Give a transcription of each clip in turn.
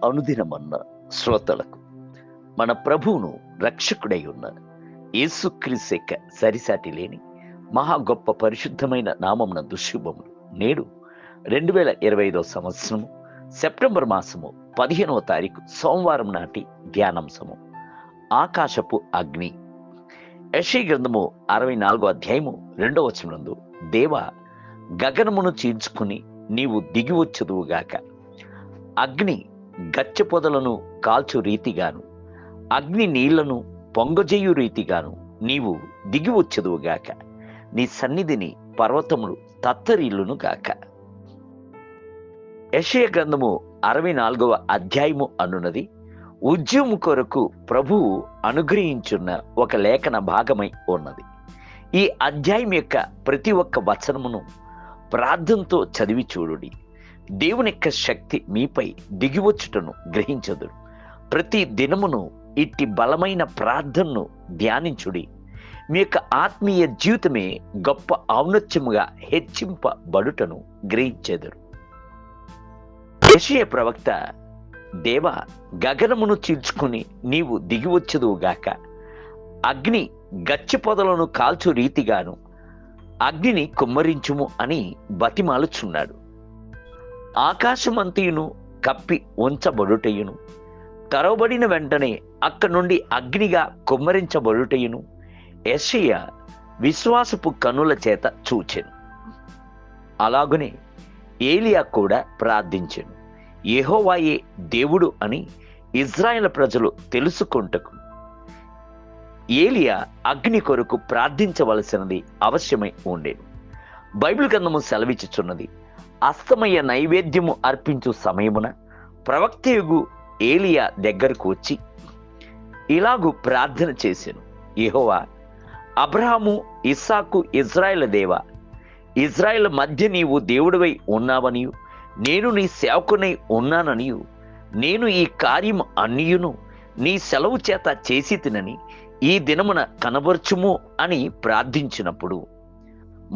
అనుదినమన్న శ్రోతలకు మన ప్రభువును రక్షకుడై ఉన్న యేసుక్రీస్తు యొక్క సరిసాటి లేని మహా గొప్ప పరిశుద్ధమైన నామమున దుశుభములు. నేడు 2025 సంవత్సరము సెప్టెంబర్ మాసము 15వ తారీఖు సోమవారం నాటి ధ్యానాంశము ఆకాశపు అగ్ని. యెషయా గ్రంథము 64వ అధ్యాయము 2వ వచనమునందు, దేవా గగనమును చీల్చుకుని నీవు దిగివచ్చుదువుగాక, అగ్ని గచ్చ పొదలను కాల్చు రీతిగాను అగ్ని నీళ్లను పొంగజేయు రీతిగాను నీవు దిగివచ్చుదువుగాక, నీ సన్నిధిని పర్వతములు తత్తరిల్లును గాక. యెషయా గ్రంథము 64వ అధ్యాయము అనున్నది ఉద్యమం కొరకు ప్రభువు అనుగ్రహించున్న ఒక లేఖన భాగమై ఉన్నది. ఈ అధ్యాయం యొక్క ప్రతి ఒక్క వచనమును ప్రార్థనతో చదివి చూడుడి. దేవుని యొక్క శక్తి మీపై దిగివచ్చుటను గ్రహించదుడు. ప్రతి దినమును ఇట్టి బలమైన ప్రార్థనను ధ్యానించుడి. మీ యొక్క ఆత్మీయ జీవితమే గొప్ప ఔన్నత్యముగా హెచ్చింపబడుటను గ్రహించెదరు. యెషయా ప్రవక్త, దేవా గగనమును చీల్చుకుని నీవు దిగివచ్చుదువుగాక, అగ్ని గచ్చి పొదలను కాల్చు రీతిగాను అగ్నిని కుమ్మరించుము అని బతిమాలుచున్నాడు. ఆకాశమంతయును కప్పి ఉంచబడుటయును, తరవబడిన వెంటనే అక్కడి నుండి అగ్నిగా కుమ్మరించబడుటయును యెషయా విశ్వాసపు కన్నుల చేత చూచెను. అలాగునే ఏలియా కూడా ప్రార్థించెను, యెహోవాయే దేవుడు అని ఇజ్రాయేలు ప్రజలు తెలుసుకొనుటకు. ఏలియా అగ్ని కొరకు ప్రార్థించవలసినది అవశ్యమై ఉండేను. బైబిల్ గ్రంథము సెలవిచ్చుచున్నది, అస్తమయ నైవేద్యము అర్పించు సమయమున ప్రవక్తయగు ఏలియా దగ్గరకు వచ్చి ఇలాగు ప్రార్థన చేసెను, యెహోవా అబ్రహాము, ఇస్సాకు, ఇజ్రాయేలు దేవా, ఇజ్రాయేలు మధ్య నీవు దేవుడివై ఉన్నావనియు నేను నీ సేవకునై ఉన్నాననియు నేను ఈ కార్యం అన్నియును నీ సెలవు చేత చేసి తినని ఈ దినమున కనబర్చుము అని ప్రార్థించినప్పుడు,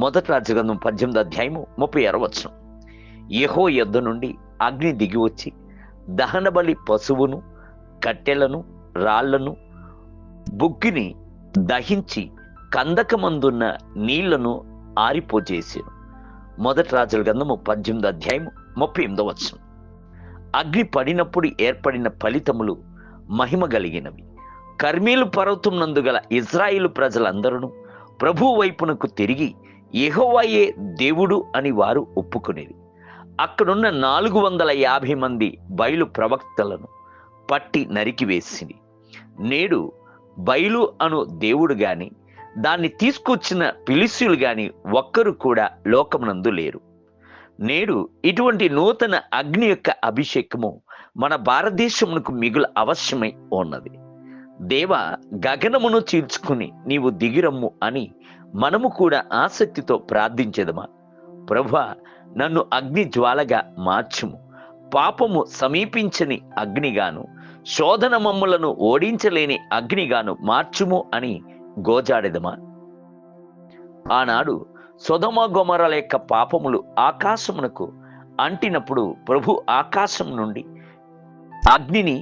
మొదటి రాజగ్రంథం 18వ అధ్యాయము 36వ వచనం, యెహోవా యొద్ద నుండి అగ్ని దిగివచ్చి దహన బలి పశువును, కట్టెలను, రాళ్లను, బుగ్గిని దహించి కందకమందున్న నీళ్లను ఆరిపోజేసాను. మొదటి రాజుల గ్రంథము 18వ అధ్యాయము 38వ వచనం. అగ్ని పడినప్పుడు ఏర్పడిన ఫలితములు మహిమ కలిగినవి. కర్మేలు పర్వతం నందు గల ఇజ్రాయేలు ప్రజలందరూ ప్రభువు వైపునకు తిరిగి యెహోవాయే దేవుడు అని వారు ఒప్పుకునేది. అక్కడున్న 450 మంది బయలు ప్రవక్తలను పట్టి నరికివేసింది. నేడు బయలు అను దేవుడు గాని దాన్ని తీసుకొచ్చిన ఫిలిష్తీయులు గాని ఒక్కరు కూడా లోకమునందు లేరు. నేడు ఇటువంటి నూతన అగ్ని యొక్క అభిషేకము మన భారతదేశమునకు మిగులు అవశ్యమై ఉన్నది. దేవా గగనమును చీల్చుకుని నీవు దిగిరమ్ము అని మనము కూడా ఆసక్తితో ప్రార్థించేదమా? ప్రభువా, నన్ను అగ్ని జ్వాలగా మార్చుము, పాపము సమీపించని అగ్నిగాను శోధన మమ్ములను ఓడించలేని అగ్నిగాను మార్చుము అని గోజాడెదమా? ఆనాడు సొదొమ గొమొర్రాల యొక్క పాపములు ఆకాశమునకు అంటినప్పుడు ప్రభు ఆకాశం నుండి అగ్నిని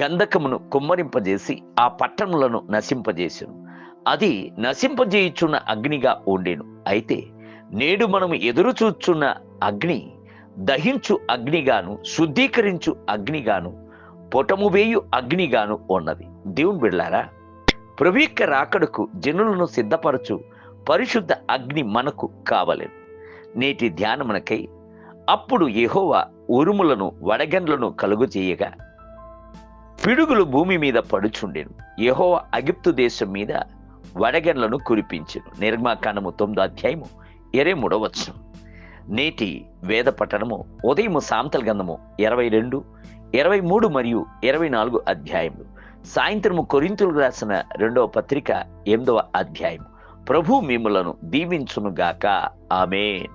గంధకమును కుమ్మరింపజేసి ఆ పట్టణములను నశింపజేసెను. అది నశింపజేయుచున్న అగ్నిగా ఉండేను. అయితే నేడు మనము ఎదురు చూచున్న అగ్ని దహించు అగ్నిగాను, శుద్ధీకరించు అగ్నిగాను, పొటము వేయు అగ్నిగాను ఉన్నది. దేవుని బిడ్డలారా, ప్రభు యొక్క రాకడకు జనులను సిద్ధపరచు పరిశుద్ధ అగ్ని మనకు కావలెను. నేటి ధ్యానమునకై అప్పుడు యెహోవా ఉరుములను వడగండ్లను కలుగజేయగా పిడుగులు భూమి మీద పడుచుండెను. యెహోవా ఐగుప్తు దేశం మీద వడగండ్లను కురిపించెను. నిర్గమకాండము 9వ అధ్యాయము 23వ వచనం. నేటి వేద పఠనము ఉదయము సామెతల గ్రంథము 22, 23 మరియు 24 అధ్యాయములు. సాయంత్రము కొరింథీయులకు రాసిన 2వ పత్రిక 8వ అధ్యాయము. ప్రభు మిమ్ములను దీవించునుగాక. ఆమేన్.